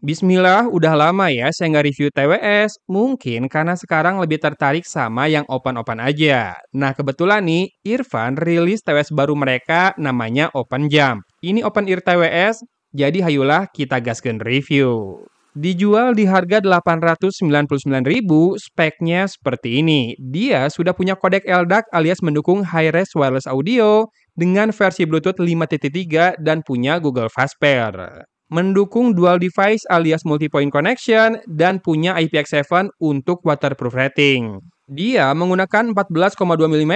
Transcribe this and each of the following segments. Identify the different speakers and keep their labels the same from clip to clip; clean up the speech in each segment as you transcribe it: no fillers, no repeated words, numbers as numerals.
Speaker 1: Bismillah, udah lama ya saya nggak review TWS. Mungkin karena sekarang lebih tertarik sama yang open-open aja. Nah, kebetulan nih, Irfan rilis TWS baru mereka namanya Open Jump. Ini open ear TWS, jadi hayulah kita gaskeun review. Dijual di harga 899.000, speknya seperti ini. Dia sudah punya kodek LDAC alias mendukung high-res wireless audio dengan versi Bluetooth 5.3 dan punya Google Fast Pair. Mendukung dual device alias multi-point connection dan punya IPX7 untuk waterproof rating. Dia menggunakan 14,2 mm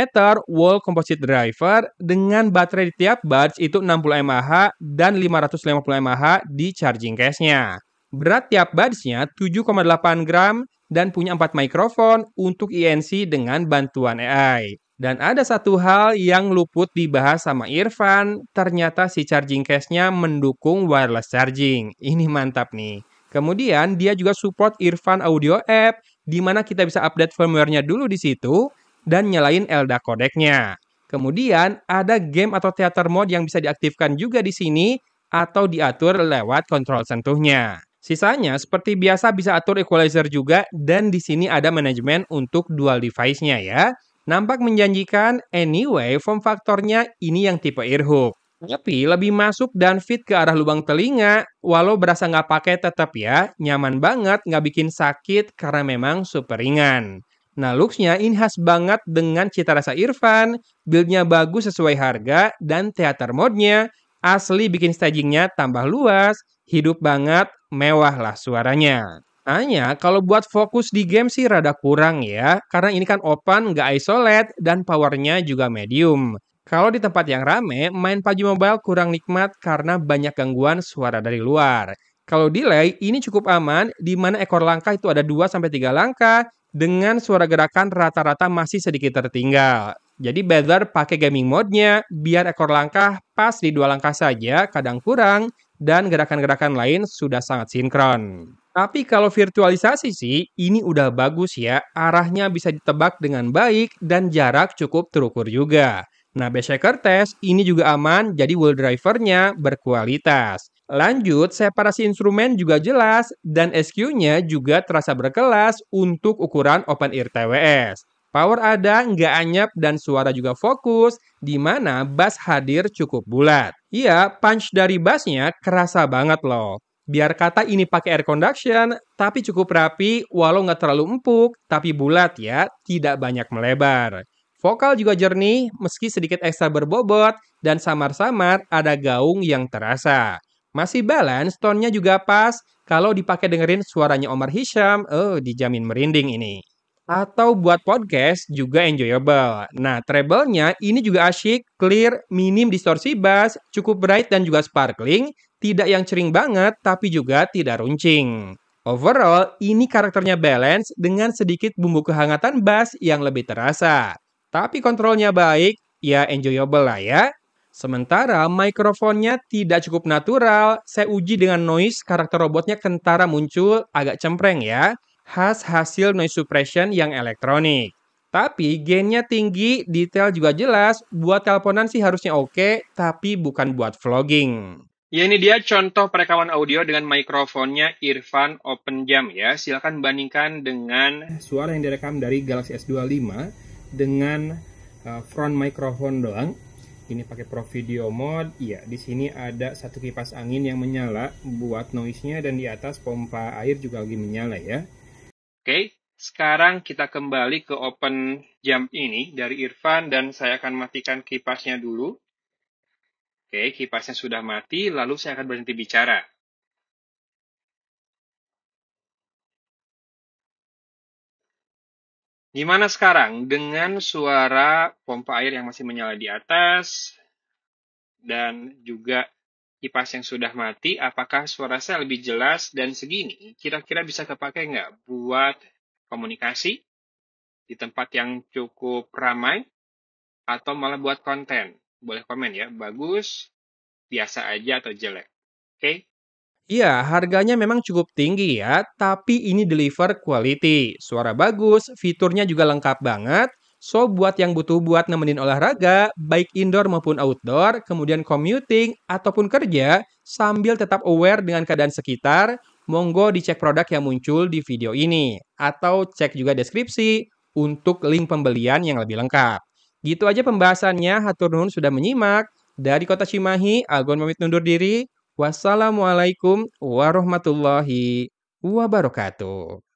Speaker 1: wall composite driver dengan baterai di tiap buds itu 60 mAh dan 550 mAh di charging case-nya. Berat tiap buds-nya 7,8 gram dan punya 4 mikrofon untuk INC dengan bantuan AI. Dan ada satu hal yang luput dibahas sama Irfan, ternyata si charging case-nya mendukung wireless charging. Ini mantap nih. Kemudian dia juga support Irfan Audio App, di mana kita bisa update firmware-nya dulu di situ dan nyalain LDAC codec-nya. Kemudian ada game atau theater mode yang bisa diaktifkan juga di sini atau diatur lewat kontrol sentuhnya. Sisanya seperti biasa bisa atur equalizer juga dan di sini ada manajemen untuk dual device-nya ya. Nampak menjanjikan, anyway form faktornya ini yang tipe earhook. Tapi lebih masuk dan fit ke arah lubang telinga, walau berasa nggak pakai tetap ya, nyaman banget, nggak bikin sakit karena memang super ringan. Nah, looks-nya ini khas banget dengan cita rasa Irfan, build-nya bagus sesuai harga, dan theater mode-nya asli bikin stagingnya tambah luas, hidup banget, mewah lah suaranya. Hanya kalau buat fokus di game sih rada kurang ya, karena ini kan open, nggak isolate, dan powernya juga medium. Kalau di tempat yang rame, main PUBG Mobile kurang nikmat karena banyak gangguan suara dari luar. Kalau delay, ini cukup aman, di mana ekor langkah itu ada 2-3 langkah, dengan suara gerakan rata-rata masih sedikit tertinggal. Jadi better pakai gaming mode-nya, biar ekor langkah pas di 2 langkah saja, kadang kurang, dan gerakan-gerakan lain sudah sangat sinkron. Tapi kalau virtualisasi sih, ini udah bagus ya. Arahnya bisa ditebak dengan baik dan jarak cukup terukur juga. Nah, Berserker Test ini juga aman, jadi wheel drivernya berkualitas. Lanjut, separasi instrumen juga jelas, dan SQ-nya juga terasa berkelas untuk ukuran open ear TWS. Power ada, nggak anyep, dan suara juga fokus, di mana bass hadir cukup bulat. Iya, punch dari bassnya kerasa banget loh. Biar kata ini pakai air conduction, tapi cukup rapi, walau nggak terlalu empuk, tapi bulat ya, tidak banyak melebar. Vokal juga jernih, meski sedikit ekstra berbobot, dan samar-samar ada gaung yang terasa. Masih balance, tone-nya juga pas, kalau dipakai dengerin suaranya Omar Hisham, dijamin merinding ini. Atau buat podcast juga enjoyable. Nah, treble-nya ini juga asyik, clear, minim distorsi bass, cukup bright dan juga sparkling, tidak yang cering banget tapi juga tidak runcing. Overall, ini karakternya balance dengan sedikit bumbu kehangatan bass yang lebih terasa. Tapi kontrolnya baik, ya enjoyable lah ya. Sementara mikrofonnya tidak cukup natural, saya uji dengan noise karakter robotnya kentara muncul agak cempreng ya. Khas hasil noise suppression yang elektronik. Tapi gainnya tinggi, detail juga jelas, buat teleponan sih harusnya oke, tapi bukan buat vlogging. Ya, ini dia contoh perekaman audio dengan mikrofonnya Irfan Open Jam ya. Silakan bandingkan dengan suara yang direkam dari Galaxy S25 dengan front microphone doang. Ini pakai Pro Video Mode. Iya, di sini ada satu kipas angin yang menyala buat noise-nya dan di atas pompa air juga lagi menyala ya. Oke, sekarang kita kembali ke Open Jump ini dari Irfan dan saya akan matikan kipasnya dulu. Oke, kipasnya sudah mati, lalu saya akan berhenti bicara. Gimana sekarang dengan suara pompa air yang masih menyala di atas dan juga kipas yang sudah mati? Apakah suara saya lebih jelas dan segini? Kira-kira bisa kepake nggak buat komunikasi di tempat yang cukup ramai atau malah buat konten? Boleh komen ya, bagus, biasa aja atau jelek. Oke? Iya, harganya memang cukup tinggi ya, tapi ini deliver quality. Suara bagus, fiturnya juga lengkap banget. So, buat yang butuh buat nemenin olahraga, baik indoor maupun outdoor, kemudian commuting, ataupun kerja, sambil tetap aware dengan keadaan sekitar, Monggo dicek produk yang muncul di video ini, atau cek juga deskripsi untuk link pembelian yang lebih lengkap. Gitu aja pembahasannya, hatur nuhun sudah menyimak. Dari Kota Cimahi, Algon pamit undur diri. Wassalamualaikum warahmatullahi wabarakatuh.